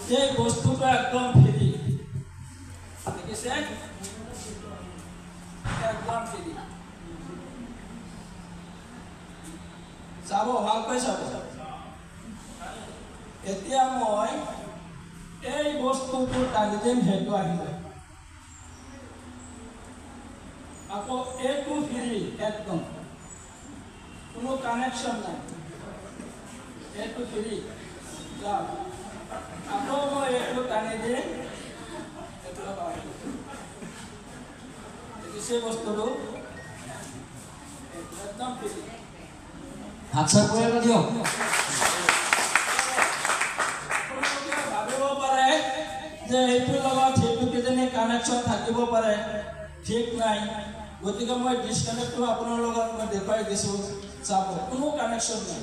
এই বস্তুটা একদম ফ্রি দেখিছে একদম ফ্রি চাব ভালকৈ চাব এতিয়া মই এই বস্তুটো টানি দিম সেইটো আহিব আকৌ এইটো ফ্রি একদম কোনো কানেকশন নাই এইটো ফ্রি যাও আকৌ মই এইটো টানি দিম এইটো দেখিছে বস্তুটো একদম ফ্রি হাত চাপ কৰি এটা দিয়ক ভাবিব পাৰে যে এইটোৰ লগত সেইটো কিজানি কানেকশ্যন থাকিব পাৰে ঠিক নাই গতিকে মই ডিছকানেক্টটো আপোনাৰ লগত মই দেখুৱাই দিছোঁ চাব কোনো কানেকশ্যন নাই